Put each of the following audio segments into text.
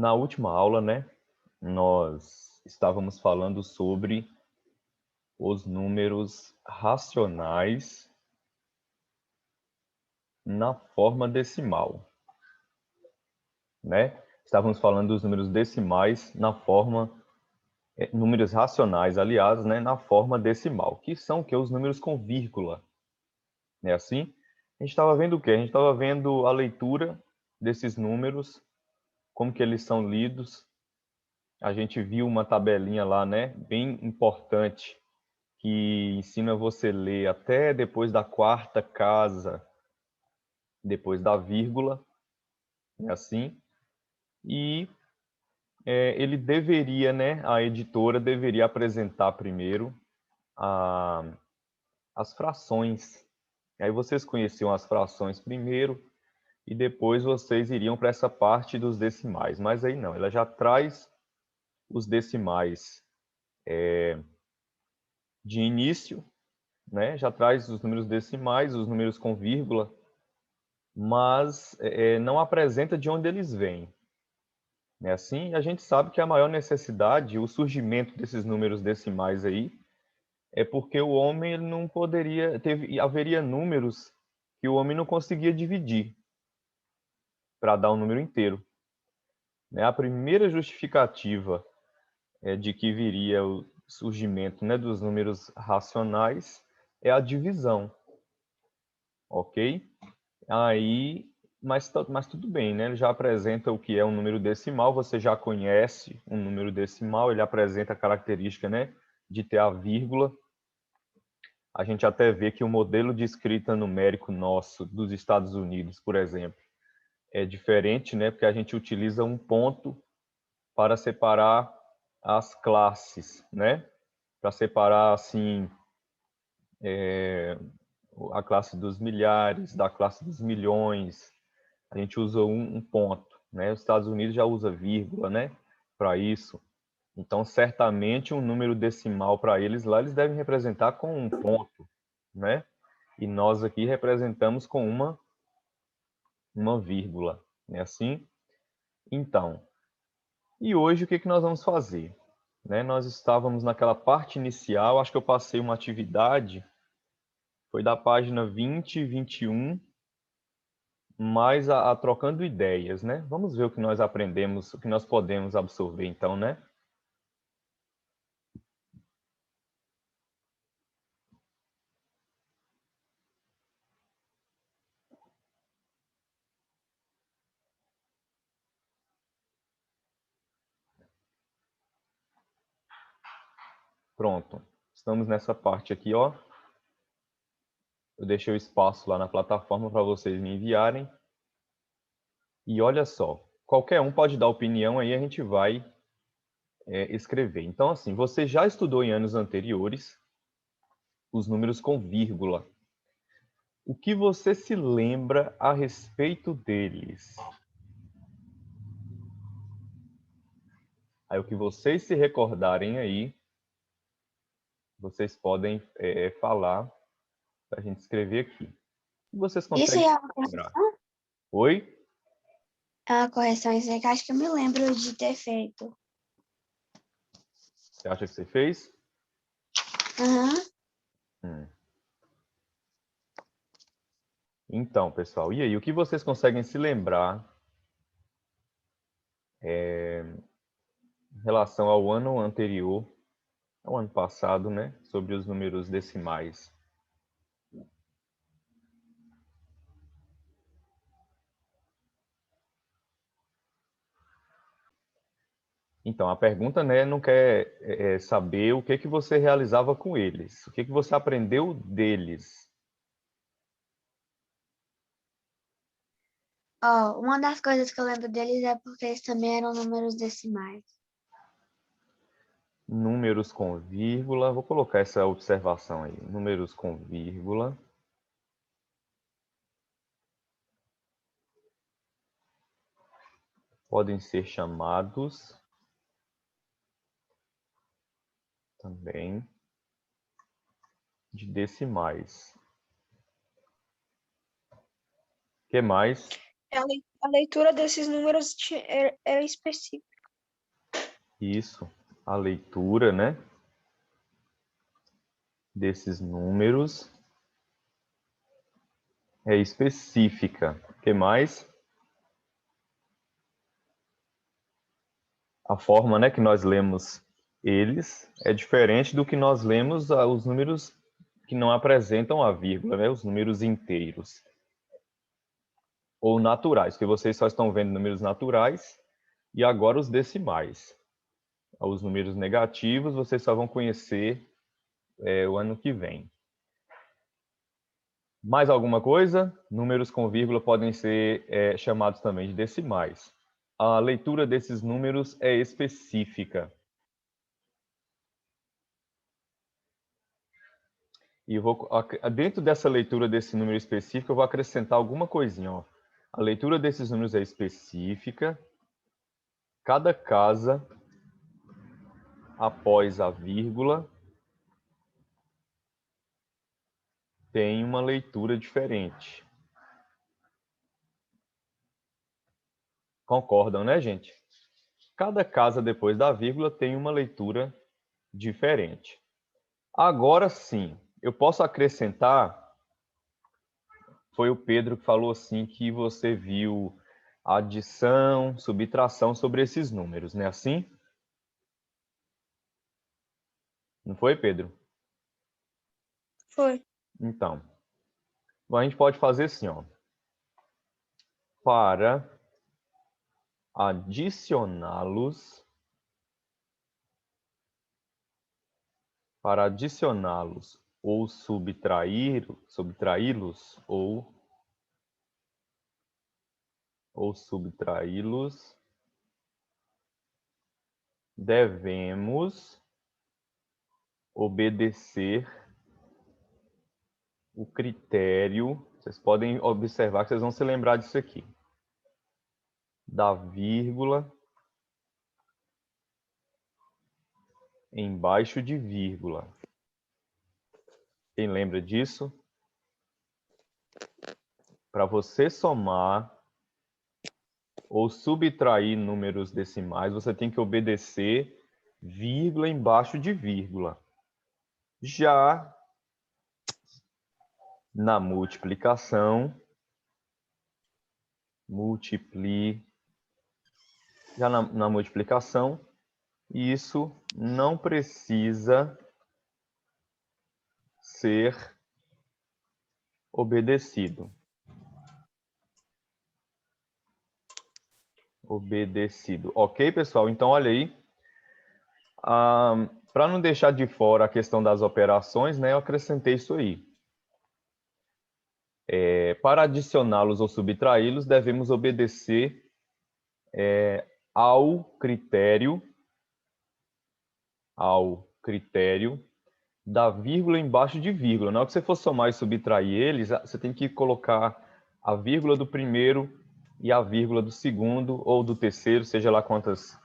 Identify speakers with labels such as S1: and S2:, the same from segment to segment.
S1: Na última aula, né, nós estávamos falando sobre os números racionais na forma decimal, né? Estávamos falando dos números decimais na forma, números racionais, aliás, né, na forma decimal, que são que os números com vírgula, né? Assim, a gente estava vendo o quê? A gente estava vendo a leitura desses números, como que eles são lidos. A gente viu uma tabelinha lá, né, bem importante, que ensina você a ler até depois da quarta casa, depois da vírgula, é assim. E ele deveria, né, a editora deveria apresentar primeiro as frações. Aí vocês conheciam as frações primeiro e depois vocês iriam para essa parte dos decimais. Mas aí não, ela já traz os decimais de início, né? Já traz os números decimais, os números com vírgula, mas não apresenta de onde eles vêm. É assim, a gente sabe que a maior necessidade, o surgimento desses números decimais aí, é porque o homem ele não poderia, haveria números que o homem não conseguia dividir para dar um número inteiro. Né? A primeira justificativa de que viria o surgimento, né, dos números racionais é a divisão, ok? Aí, mas tudo bem, né? Ele já apresenta o que é um número decimal, você já conhece um número decimal, ele apresenta a característica, né, de ter a vírgula. A gente até vê que o modelo de escrita numérico nosso dos Estados Unidos, por exemplo, é diferente, né, porque a gente utiliza um ponto para separar as classes, né? Para separar, assim, a classe dos milhares, da classe dos milhões. A gente usa um ponto, né? Os Estados Unidos já usa vírgula, né? Para isso. Então, certamente, um número decimal para eles lá, eles devem representar com um ponto, né? E nós aqui representamos com uma vírgula, né? Assim. Então, e hoje o que nós vamos fazer? Né? Nós estávamos naquela parte inicial, acho que eu passei uma atividade, foi da página 20 e 21, mais a trocando ideias, né? Vamos ver o que nós aprendemos, o que nós podemos absorver então, né? Pronto. Estamos nessa parte aqui, ó. Eu deixei o espaço lá na plataforma para vocês me enviarem. E olha só, qualquer um pode dar opinião aí, a gente vai escrever. Então, assim, você já estudou em anos anteriores os números com vírgula. O que você se lembra a respeito deles? Aí, o que vocês se recordarem aí, vocês podem falar para a gente escrever aqui. O que vocês
S2: Isso
S1: conseguem
S2: é uma
S1: lembrar?
S2: correção?
S1: Oi?
S2: É uma correção, isso aí que eu acho que eu me lembro de ter feito.
S1: Você acha que você fez?
S2: Aham.
S1: Hum. Então, pessoal, e aí? O que vocês conseguem se lembrar em relação ao ano anterior, ao ano passado, né? Sobre os números decimais? Então, a pergunta, né, não quer saber o que você realizava com eles, o que você aprendeu deles.
S2: Ó, uma das coisas que eu lembro deles é porque eles também eram números decimais.
S1: Números com vírgula, vou colocar essa observação aí. Números com vírgula podem ser chamados também de decimais. O que mais?
S3: A leitura desses números é específica.
S1: Isso, a leitura, né, desses números é específica. O que mais? A forma, né, que nós lemos eles é diferente do que nós lemos os números que não apresentam a vírgula, né, os números inteiros. Ou naturais, que vocês só estão vendo números naturais e agora os decimais. Os números negativos vocês só vão conhecer o ano que vem. Mais alguma coisa? Números com vírgula podem ser chamados também de decimais. A leitura desses números é específica. E dentro dessa leitura desse número específico, eu vou acrescentar alguma coisinha. Ó. A leitura desses números é específica. Cada casa, após a vírgula, tem uma leitura diferente. Concordam, né, gente? Cada casa depois da vírgula tem uma leitura diferente. Agora sim, eu posso acrescentar, foi o Pedro que falou assim que você viu adição, subtração sobre esses números, não é assim? Não foi, Pedro?
S3: Foi.
S1: Então, a gente pode fazer assim, ó. Para adicioná-los, ou subtraí-los ou subtraí-los, devemos obedecer o critério. Vocês podem observar que vocês vão se lembrar disso aqui. Da vírgula embaixo de vírgula. Quem lembra disso? Para você somar ou subtrair números decimais, você tem que obedecer vírgula embaixo de vírgula. Já na multiplicação, na multiplicação, isso não precisa ser obedecido. Ok, pessoal? Então, olha aí. Para não deixar de fora a questão das operações, né, eu acrescentei isso aí. Para adicioná-los ou subtraí-los, devemos obedecer ao critério da vírgula embaixo de vírgula. Na hora que você for somar e subtrair eles, você tem que colocar a vírgula do primeiro e a vírgula do segundo ou do terceiro, seja lá quantas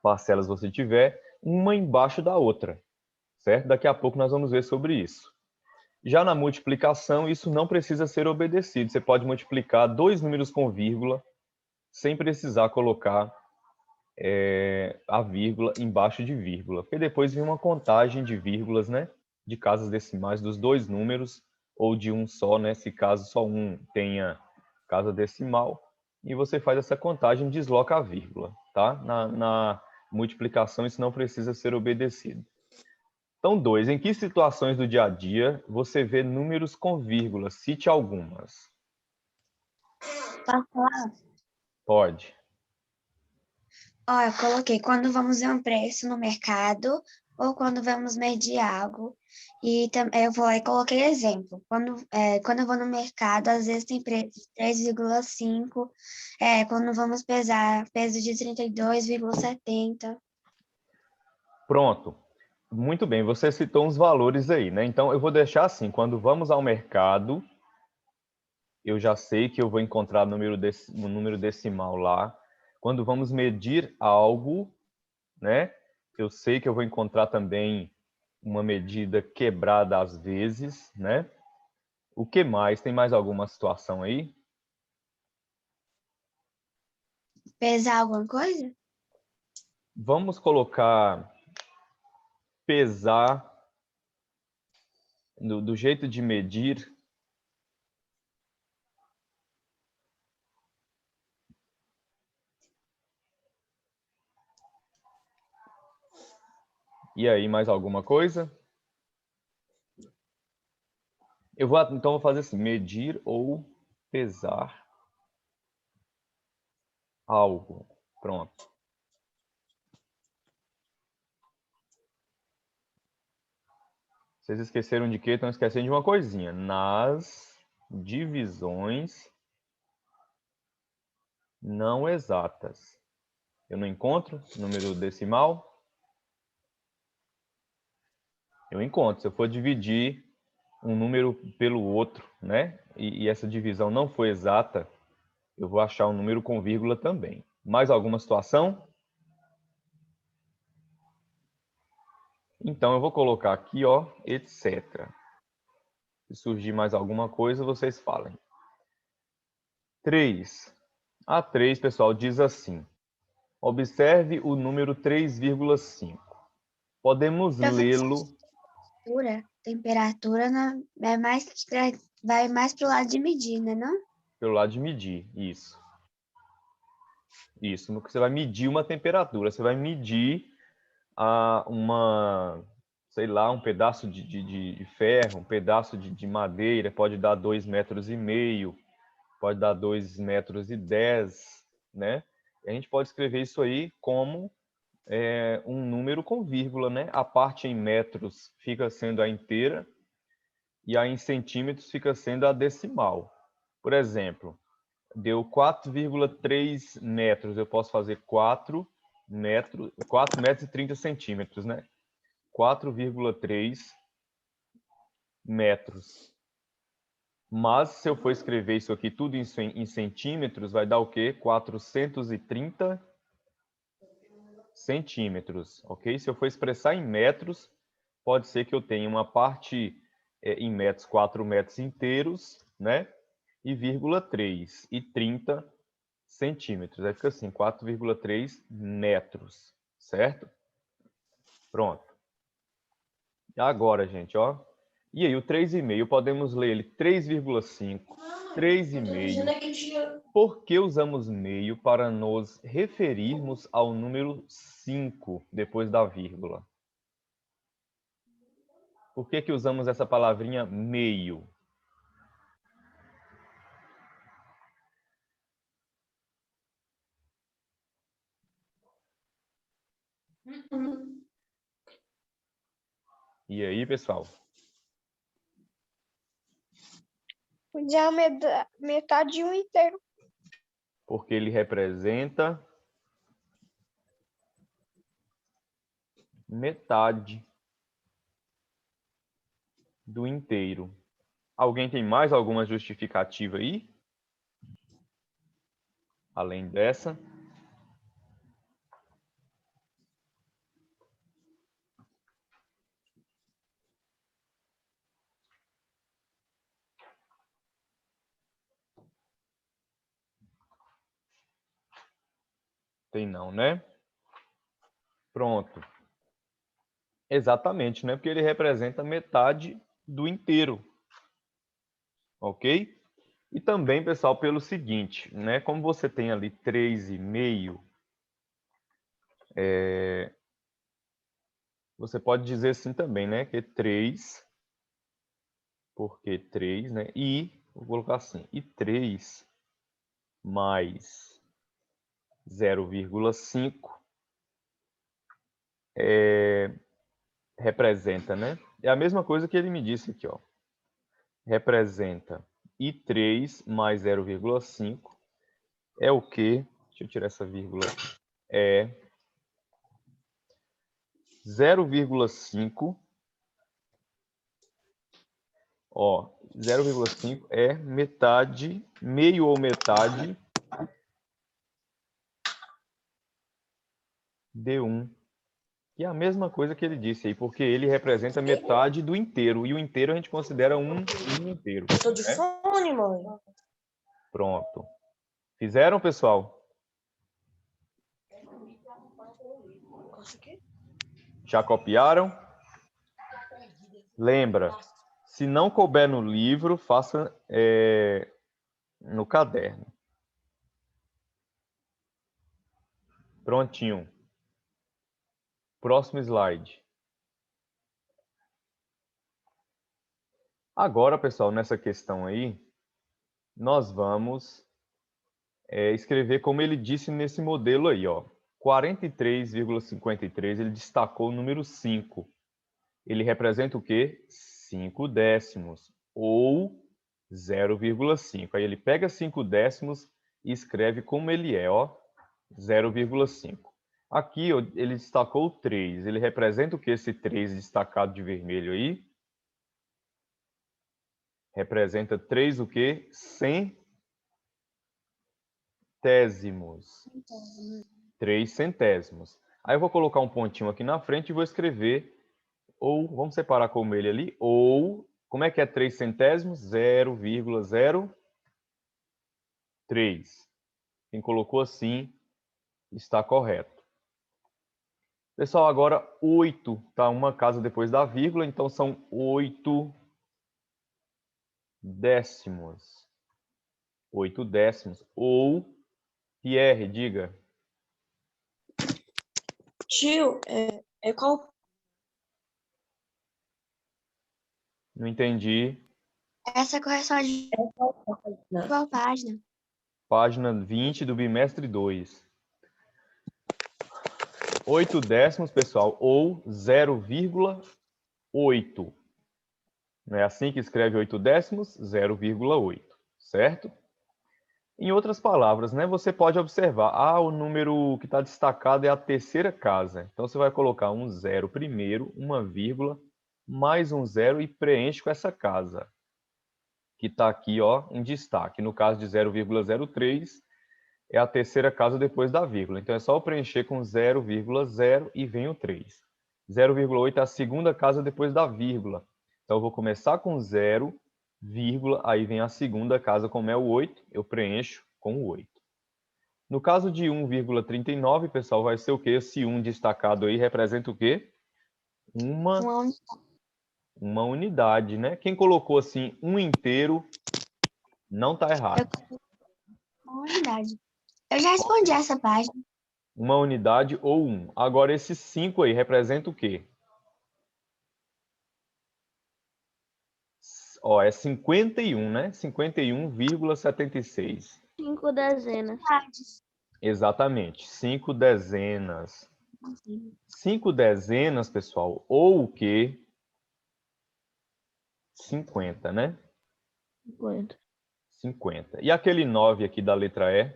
S1: parcelas você tiver, uma embaixo da outra, certo? Daqui a pouco nós vamos ver sobre isso. Já na multiplicação, isso não precisa ser obedecido. Você pode multiplicar dois números com vírgula sem precisar colocar a vírgula embaixo de vírgula, porque depois vem uma contagem de vírgulas, né, de casas decimais dos dois números, ou de um só, né, se caso só um tenha casa decimal, e você faz essa contagem e desloca a vírgula, tá? Na multiplicação isso não precisa ser obedecido. Então, 2. Em que situações do dia a dia você vê números com vírgula? Cite algumas.
S2: Posso falar?
S1: Pode.
S2: Ó, eu coloquei quando vamos ver um preço no mercado ou quando vamos medir algo. E eu vou lá e coloquei exemplo. Quando eu vou no mercado, às vezes tem preço de 3,5. Quando vamos pesar, peso de 32,70.
S1: Pronto. Muito bem, você citou uns valores aí, né? Então, eu vou deixar assim, quando vamos ao mercado, eu já sei que eu vou encontrar um número decimal lá. Quando vamos medir algo, né? Eu sei que eu vou encontrar também uma medida quebrada às vezes, né? O que mais? Tem mais alguma situação aí?
S2: Pesar alguma coisa?
S1: Vamos colocar pesar do jeito de medir. E aí, mais alguma coisa? Então, vou fazer assim, medir ou pesar algo. Pronto. Vocês esqueceram de quê? Estão esquecendo de uma coisinha. Nas divisões não exatas. Eu não encontro número decimal? Eu encontro. Se eu for dividir um número pelo outro, né? E essa divisão não foi exata, eu vou achar um número com vírgula também. Mais alguma situação? Então, eu vou colocar aqui, ó, etc. Se surgir mais alguma coisa, vocês falem. 3. A 3, pessoal, diz assim. Observe o número 3,5. Podemos lê-lo...
S2: Temperatura vai mais para o lado de medir, né, não?
S1: Pelo lado de medir, isso. Isso, você vai medir uma temperatura. Você vai medir sei lá, um pedaço de ferro, um pedaço de madeira, pode dar 2,5 metros, pode dar 2,10 metros, né? E a gente pode escrever isso aí como um número com vírgula, né? A parte em metros fica sendo a inteira e a em centímetros fica sendo a decimal. Por exemplo, deu 4,3 metros, eu posso fazer 4 metros e 30 centímetros, né? 4,3 metros. Mas, se eu for escrever isso aqui tudo em centímetros, vai dar o quê? 430 centímetros, ok? Se eu for expressar em metros, pode ser que eu tenha uma parte em metros, 4 metros inteiros, né? E vírgula 3, e 30 centímetros. Aí fica assim, 4,3 metros, certo? Pronto. Agora, gente, ó. E aí, o 3,5, podemos ler ele 3,5, 3,5. Por que usamos meio para nos referirmos ao número 5 depois da vírgula? Por que usamos essa palavrinha meio? E aí, pessoal?
S3: Já metade de um inteiro.
S1: Porque ele representa metade do inteiro. Alguém tem mais alguma justificativa aí? Além dessa? Tem não, né? Pronto. Exatamente, né? Porque ele representa metade do inteiro. Ok? E também, pessoal, pelo seguinte, né? Como você tem ali 3,5, você pode dizer assim também, né? Que 3, porque 3, né? E, vou colocar assim, e 3 mais 0,5 representa, né? É a mesma coisa que ele me disse aqui, ó. Representa I3 mais 0,5 é o quê? Deixa eu tirar essa vírgula. É 0,5. Ó, 0,5 é metade, meio ou metade de 1. E é a mesma coisa que ele disse aí, porque ele representa metade do inteiro. E o inteiro a gente considera um inteiro.
S4: Eu tô de fone, mãe.
S1: Pronto. Fizeram, pessoal? Já copiaram? Lembra, se não couber no livro, faça no caderno. Prontinho. Próximo slide. Agora, pessoal, nessa questão aí, nós vamos escrever como ele disse nesse modelo aí, ó. 43,53, ele destacou o número 5. Ele representa o quê? 5 décimos, ou 0,5. Aí ele pega 5 décimos e escreve como ele é, ó, 0,5. Aqui ó, ele destacou o 3. Ele representa o que esse 3 destacado de vermelho aí? Representa 3 o quê? Centésimos. 3 centésimos. Aí eu vou colocar um pontinho aqui na frente e vou escrever, ou, vamos separar como ele ali, ou, como é que é 3 centésimos? 0,03. Quem colocou assim está correto. Pessoal, agora 8, tá? Uma casa depois da vírgula, então são 8 décimos. 8 décimos. Ou, Pierre, diga.
S4: Tio, qual?
S1: Não entendi.
S2: Essa correção é de qual página?
S1: Página 20 do bimestre 2. 8 décimos, pessoal, ou 0,8. Não é assim que escreve 8 décimos? 0,8, certo? Em outras palavras, né, você pode observar, o número que está destacado é a terceira casa. Então, você vai colocar um zero primeiro, uma vírgula, mais um zero e preenche com essa casa, que está aqui ó, em destaque. No caso de 0,03, é a terceira casa depois da vírgula. Então, é só eu preencher com 0,0 e vem o 3. 0,8 é a segunda casa depois da vírgula. Então, eu vou começar com 0, vírgula, aí vem a segunda casa, como é o 8, eu preencho com o 8. No caso de 1,39, pessoal, vai ser o quê? Esse 1 destacado aí representa o quê? Uma unidade, né? Quem colocou assim, 1 inteiro, não está errado.
S2: Uma unidade. Eu já respondi essa página.
S1: Uma unidade ou 1. Agora, esse 5 aí representa o quê? Ó, é 51, né? 51,76.
S3: 5 dezenas.
S1: Exatamente, 5 dezenas. 5 dezenas, pessoal, ou o quê? 50, né?
S3: 50.
S1: 50. E aquele 9 aqui da letra E?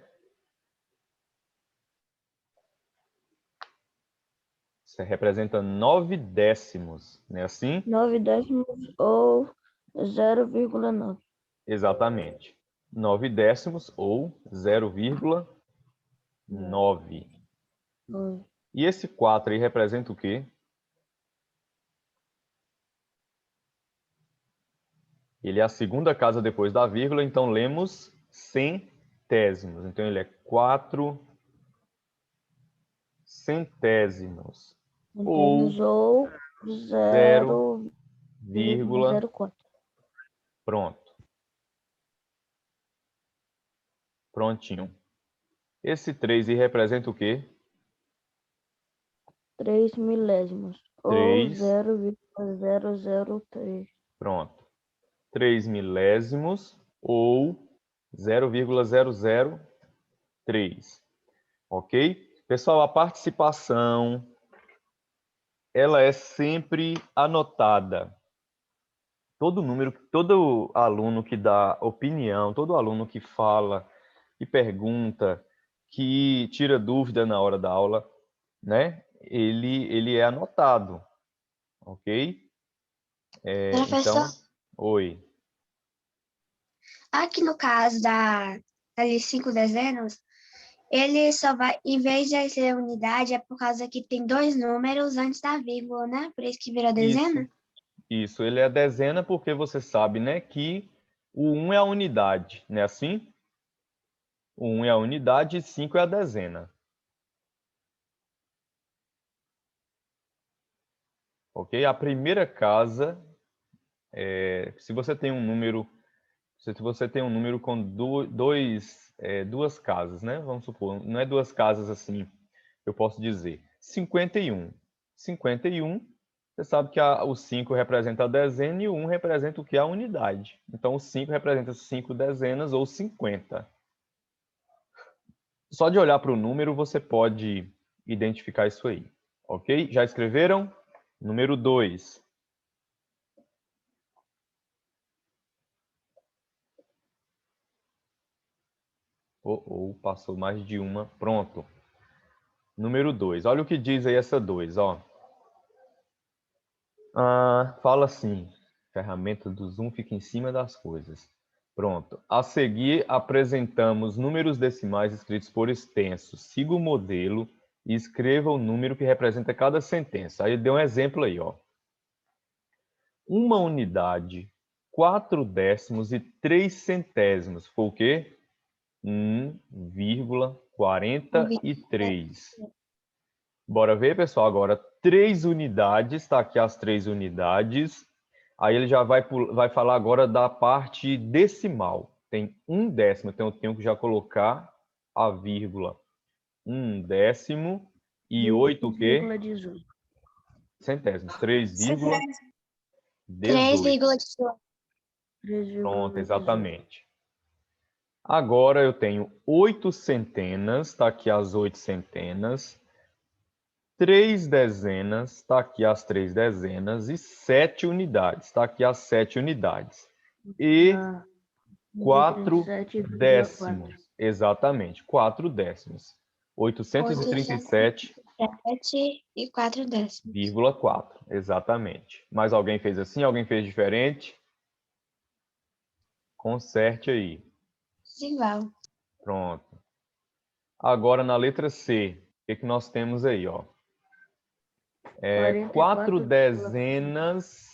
S1: Isso representa 9 décimos, não é assim?
S3: 9 décimos ou 0,9.
S1: Exatamente. 9 décimos ou 0,9. E esse 4 aí representa o quê? Ele é a segunda casa depois da vírgula, então lemos centésimos. Então ele é 4 centésimos. Ou
S3: Ou 0,04.
S1: Pronto. Prontinho. Esse 3 aí representa o quê?
S3: 3 milésimos.
S1: 3.
S3: Ou 0,003.
S1: Pronto. 3 milésimos ou 0,003. Ok? Pessoal, a participação ela é sempre anotada. Todo número, todo aluno que dá opinião, todo aluno que fala, que pergunta, que tira dúvida na hora da aula, né? Ele é anotado, ok?
S2: Professor,
S1: Então, oi.
S2: aqui no caso ali 5 dezenas, ele só vai, em vez de ser unidade, é por causa que tem 2 números antes da vírgula, né? Por isso que virou dezena?
S1: Isso, ele é a dezena porque você sabe, né, que o 1 é a unidade, não é assim? O 1 é a unidade e 5 é a dezena. ok? A primeira casa, se você tem um número, com duas casas, né? Vamos supor, não é duas casas assim, eu posso dizer 51. 51, você sabe que o 5 representa a dezena e o 1 representa o que? A unidade. Então, o 5 representa 5 dezenas ou 50. Só de olhar para o número, você pode identificar isso aí. Ok? Já escreveram? Número 2. Passou mais de uma. Pronto. Número 2. Olha o que diz aí essa 2, ó. Fala assim, ferramenta do Zoom fica em cima das coisas. Pronto. A seguir, apresentamos números decimais escritos por extenso. Siga o modelo e escreva o número que representa cada sentença. Aí deu um exemplo aí, ó. 1 unidade, 4 décimos e 3 centésimos. Foi o quê? 1,43. Bora ver, pessoal, agora 3 unidades, está aqui as 3 unidades. Aí ele já vai falar agora da parte decimal. Tem 1 décimo, então eu tenho que já colocar a vírgula. 1 décimo e 8 o quê?
S3: 3,18.
S1: Centésimos. 3,18.
S2: 3,18.
S1: Pronto, exatamente. Agora eu tenho 8 centenas, está aqui as 8 centenas. 3 dezenas, está aqui as 3 dezenas, e 7 unidades, está aqui as 7 unidades. E 4 décimos, exatamente, 4 décimos. 837,4,
S2: 7,4.
S1: exatamente. Mais alguém fez assim? Alguém fez diferente? Conserte aí.
S2: Igual.
S1: Pronto. Agora na letra C, o que nós temos aí, ó? 4 dezenas,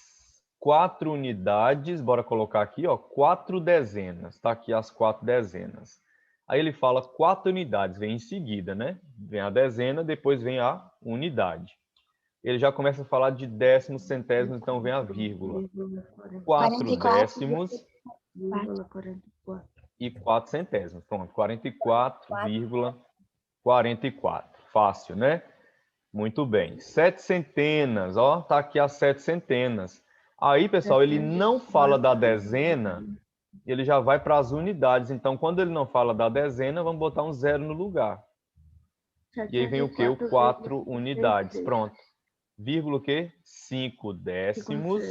S1: 4 unidades, bora colocar aqui, ó, 4 dezenas, tá aqui as 4 dezenas. Aí ele fala 4 unidades, vem em seguida, né? Vem a dezena, depois vem a unidade. Ele já começa a falar de décimos, centésimos, então vem a vírgula. 4 décimos e 4 centésimos. Pronto, 44,44. Fácil, né? Muito bem. 7 centenas, ó, tá aqui as 7 centenas. Aí, pessoal, ele não fala da dezena, ele já vai para as unidades. Então, quando ele não fala da dezena, vamos botar um zero no lugar. E aí vem o quê? O 4 unidades. Pronto. Vírgula o quê? 5 décimos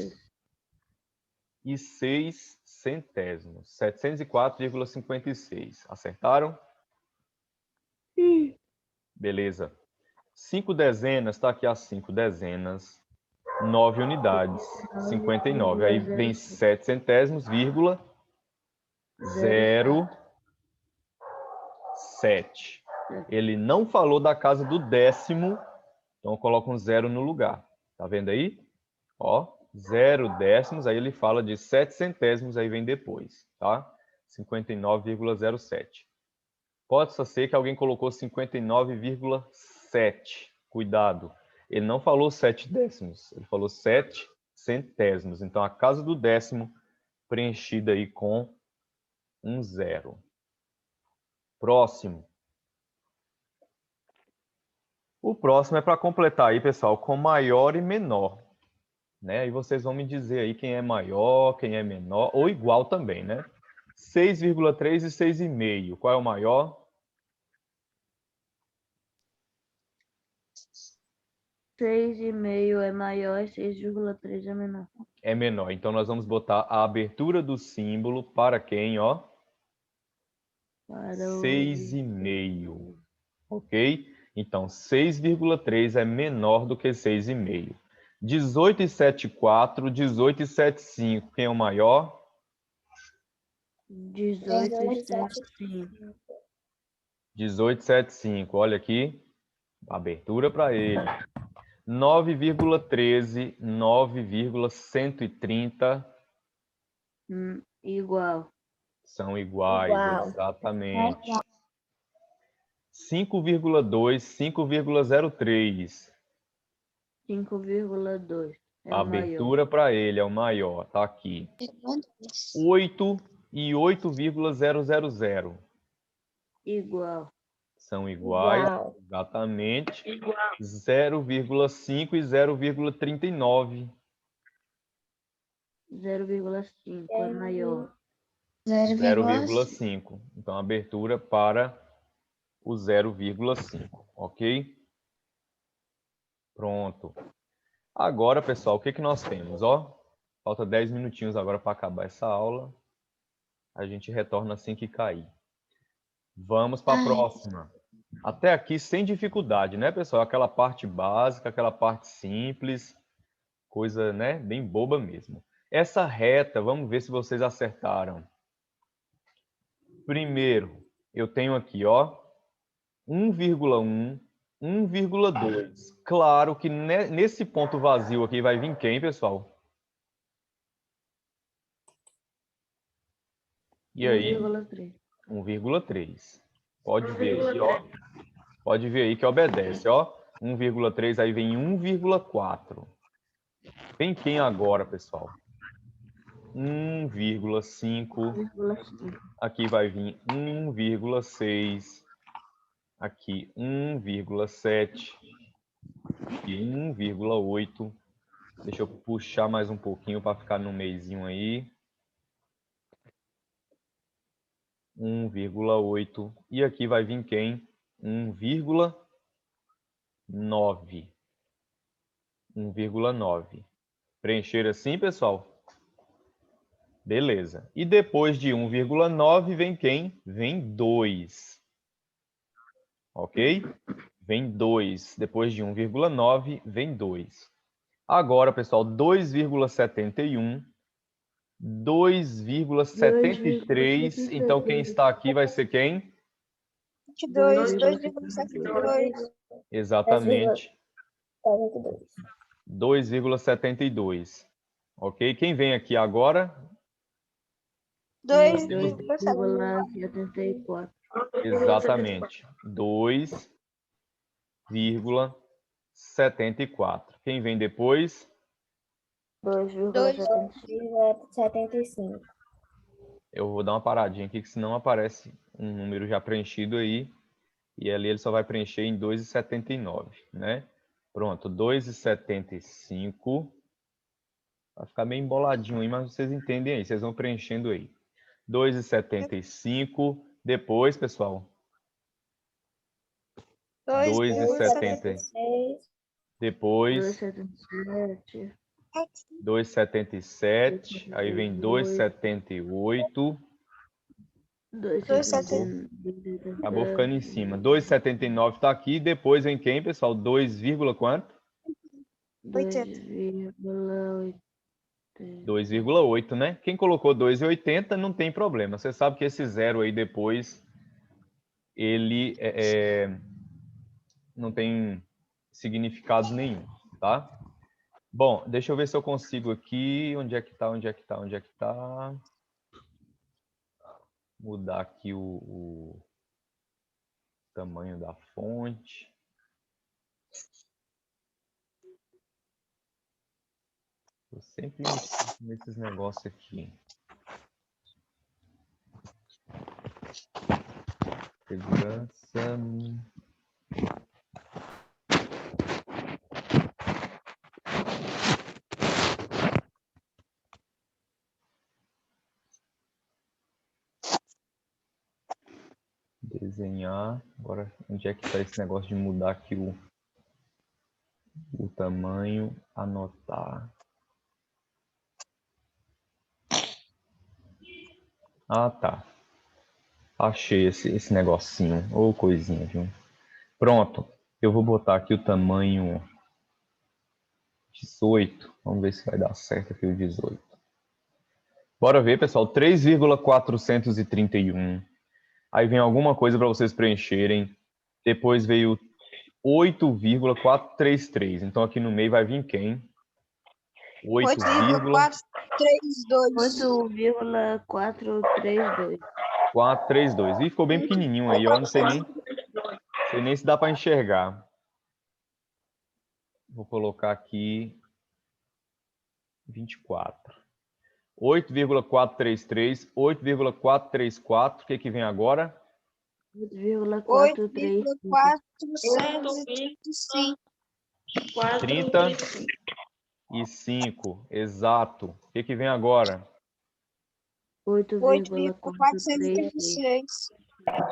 S1: e 6 centésimos. 704,56. Acertaram? Beleza. 5 dezenas, está aqui as 5 dezenas, 9 unidades, 59. Aí vem 7 centésimos, vírgula, 0,7. Ele não falou da casa do décimo, então eu coloco um zero no lugar. Tá vendo aí? Ó, 0 décimos, aí ele fala de 7 centésimos, aí vem depois, tá? 59,07. Pode ser que alguém colocou 59,7. Cuidado. Ele não falou 7 décimos, ele falou 7 centésimos. Então, a casa do décimo preenchida aí com um zero. Próximo. O próximo é para completar aí, pessoal, com maior e menor. Né? Aí vocês vão me dizer aí quem é maior, quem é menor, ou igual também, né? 6,3 e 6,5. Qual é o maior?
S3: 6,5 é maior e 6,3 é menor.
S1: É menor. Então, nós vamos botar a abertura do símbolo para quem, ó?
S3: Para
S1: 6,5. Ok? Então, 6,3 é menor do que 6,5. 18,74, 18,75. Quem é o maior?
S3: 18,75.
S1: 18,75. Olha aqui. Abertura para ele. 9,13, 9,130.
S3: Igual.
S1: São iguais, exatamente. 5,2, 5,03.
S3: 5,2. É
S1: A
S3: o maior.
S1: abertura para ele é o maior, tá aqui. 8 e 8,000.
S3: Igual.
S1: São iguais,
S4: Igual.
S1: exatamente. 0,5 e 0,39.
S3: 0,5 é maior.
S2: 0,5.
S1: 0,5. Então, abertura para o 0,5, ok? Pronto. Agora, pessoal, o que que nós temos? Ó, falta 10 minutinhos agora para acabar essa aula. A gente retorna assim que cair. Vamos para a próxima. Até aqui sem dificuldade, né, pessoal? Aquela parte básica, aquela parte simples, coisa, né, bem boba mesmo. Essa reta, vamos ver se vocês acertaram. Primeiro, eu tenho aqui, ó, 1,1, 1,2. Claro que nesse ponto vazio aqui vai vir quem, pessoal? E aí?
S3: 1,3.
S1: 1,3. Pode ver aí, ó. Pode ver aí que obedece, ó. 1,3, aí vem 1,4. Vem quem agora, pessoal? 1,5.
S3: 1,5.
S1: Aqui vai vir 1,6. Aqui 1,7. E 1,8. Deixa eu puxar mais um pouquinho para ficar no meizinho aí. 1,8. E aqui vai vir quem? 1,9. 1,9. Preencher assim, pessoal? Beleza. E depois de 1,9 vem quem? Vem 2. Ok? Vem 2. Depois de 1,9 vem 2. Agora, pessoal, 2,71. 2,73. Então, quem está aqui vai ser quem?
S4: 2,72.
S1: Exatamente.
S4: 2,72.
S1: 2,72. Ok? Quem vem aqui agora?
S3: 2,74.
S1: Exatamente. 2,74. Quem vem depois?
S4: 2,75.
S1: Eu vou dar uma paradinha aqui, que senão aparece um número já preenchido aí. E ali ele só vai preencher em 2,79, né? Pronto, 2,75. Vai ficar meio emboladinho aí, mas vocês entendem aí. Vocês vão preenchendo aí. 2,75. Depois, pessoal. 2,70. Depois.
S3: 2,77.
S1: 2,77. Aí vem 2,78.
S3: 2,79.
S1: Acabou ficando em cima. 2,79 está aqui. Depois vem quem, pessoal? 2, quanto?
S3: 2,8.
S1: 2,8, né? Quem colocou 2,80 não tem problema. Você sabe que esse zero aí depois, ele não tem significado nenhum, tá? Bom, deixa eu ver se eu consigo aqui. Onde é que tá? Onde é que tá? Onde é que tá? Mudar aqui o tamanho da fonte. Eu sempre me esqueço nesses negócios aqui. Segurança. Desenhar. Agora, onde é que está esse negócio de mudar aqui o tamanho? Anotar. Ah, tá. Achei esse negocinho. Ou coisinha, viu? Pronto. Eu vou botar aqui o tamanho 18. Vamos ver se vai dar certo aqui o 18. Bora ver, pessoal. 3,431. Aí vem alguma coisa para vocês preencherem. Depois veio 8,433. Então aqui no meio vai vir quem?
S4: 8,432.
S3: 8,432.
S1: E ficou bem pequenininho aí, ó. Não sei nem se dá para enxergar. Vou colocar aqui 24. 8,433, 8,434. O que que vem agora?
S3: 8,435.
S2: 8,435.
S1: 35. Exato. O que que vem agora?
S3: 8,436.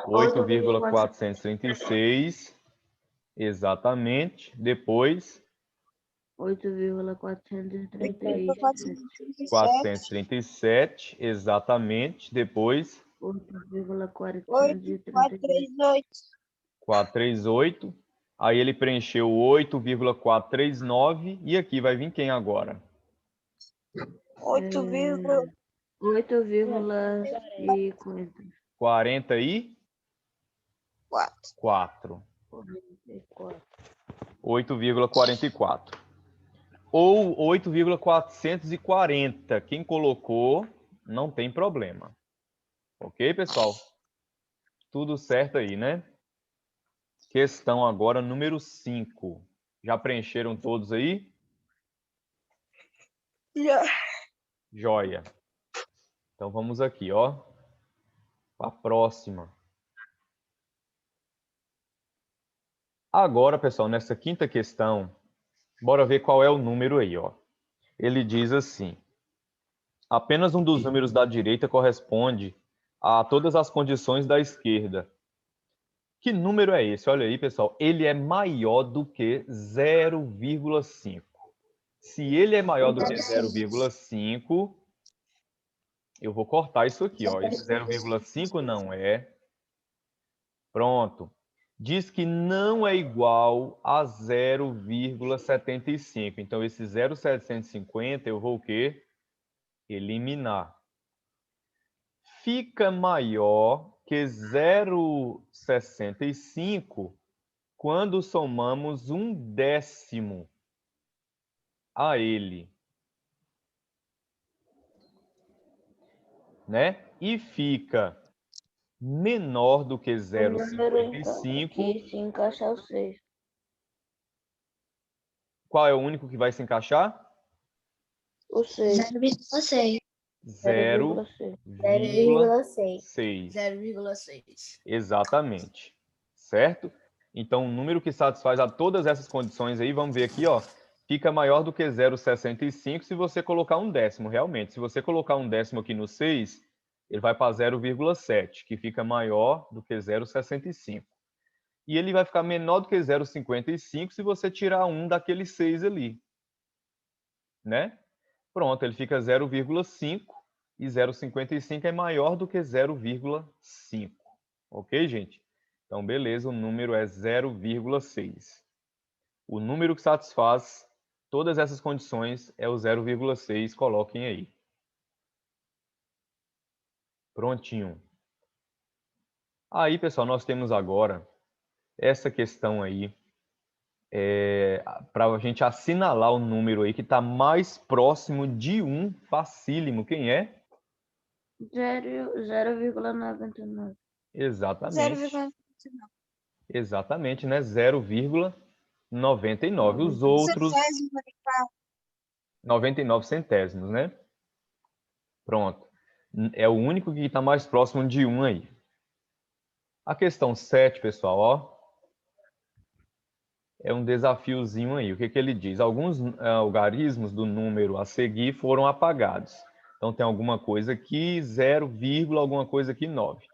S1: 8,436. Exatamente. Depois,
S3: 8,437.
S1: 437. Exatamente. Depois,
S3: 8,438.
S1: 438. Aí ele preencheu 8,439. E aqui vai vir quem agora?
S3: 8,50.
S1: 44.
S3: 44.
S1: 8,44. Ou 8,440. Quem colocou, não tem problema. Ok, pessoal? Tudo certo aí, né? Questão agora número 5. Já preencheram todos aí?
S2: Já.
S1: Joia. Então vamos aqui, ó. A próxima. Agora, pessoal, nessa quinta questão, bora ver qual é o número aí, ó. Ele diz assim: apenas um dos números da direita corresponde a todas as condições da esquerda. Que número é esse? Olha aí, pessoal. Ele é maior do que 0,5. Se ele é maior do que 0,5, eu vou cortar isso aqui, ó. Esse 0,5 não é. Pronto. Diz que não é igual a 0,75. Então, esse 0,750 eu vou o quê? Eliminar. Fica maior que 0,65 quando somamos um décimo a ele, né? E fica menor do que
S3: O número
S1: 0,55.
S3: que se encaixar o 6.
S1: Qual é o único que vai se encaixar?
S3: O 6.
S2: 0,6.
S3: 0,6.
S1: 0,6.
S4: 0,6.
S1: Exatamente. Certo? Então, o número que satisfaz a todas essas condições aí, vamos ver aqui, ó, fica maior do que 0,65 se você colocar um décimo, realmente. Se você colocar um décimo aqui no 6, ele vai para 0,7, que fica maior do que 0,65. E ele vai ficar menor do que 0,55 se você tirar um daquele 6 ali. Né? Pronto, ele fica 0,5 e 0,55 é maior do que 0,5. Ok, gente? Então, beleza, o número é 0,6. O número que satisfaz todas essas condições é o 0,6. Coloquem aí. Prontinho. Aí, pessoal, nós temos agora essa questão aí para a gente assinalar o número aí que está mais próximo de 1, facílimo. Quem é?
S3: 0,99.
S1: Exatamente.
S2: 0,99.
S1: Exatamente, né? 0,99. Os outros, 99 centésimos, né? Pronto. É o único que está mais próximo de 1 aí. A questão 7, pessoal, ó, é um desafiozinho aí. O que que ele diz? Alguns algarismos do número a seguir foram apagados. Então, tem alguma coisa aqui, 0, alguma coisa aqui, 9.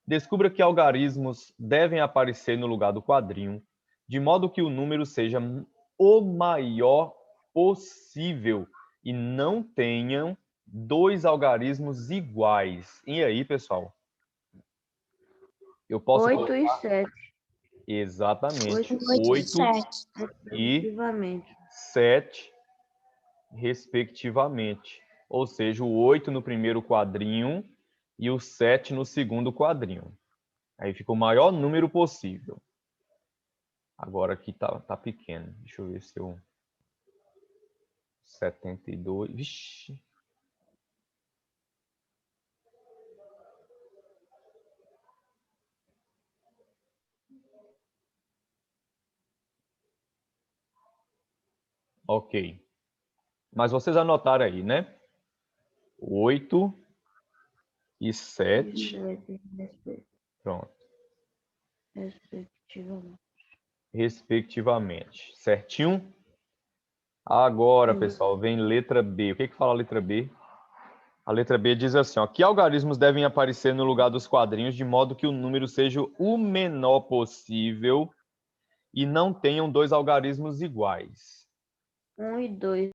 S1: Descubra que algarismos devem aparecer no lugar do quadrinho, de modo que o número seja o maior possível e não tenham dois algarismos iguais. E aí, pessoal? Eu posso
S3: 8
S1: colocar
S3: e 7.
S1: exatamente
S2: 8 e
S1: 8
S2: 7.
S1: e
S3: Respectivamente.
S1: 7, respectivamente. Ou seja, o 8 no primeiro quadrinho e o 7 no segundo quadrinho. Aí fica o maior número possível. Agora aqui tá pequeno. Deixa eu ver se eu... 72. Vixe. Ok. Mas vocês anotaram aí, né? 8 e 7. Pronto.
S3: Respectivamente.
S1: Respectivamente. Certinho? Agora,
S3: Sim.
S1: pessoal, vem letra B. O que que fala a letra B? A letra B diz assim, ó, que algarismos devem aparecer no lugar dos quadrinhos de modo que o número seja o menor possível e não tenham dois algarismos iguais.
S3: 1 e 2.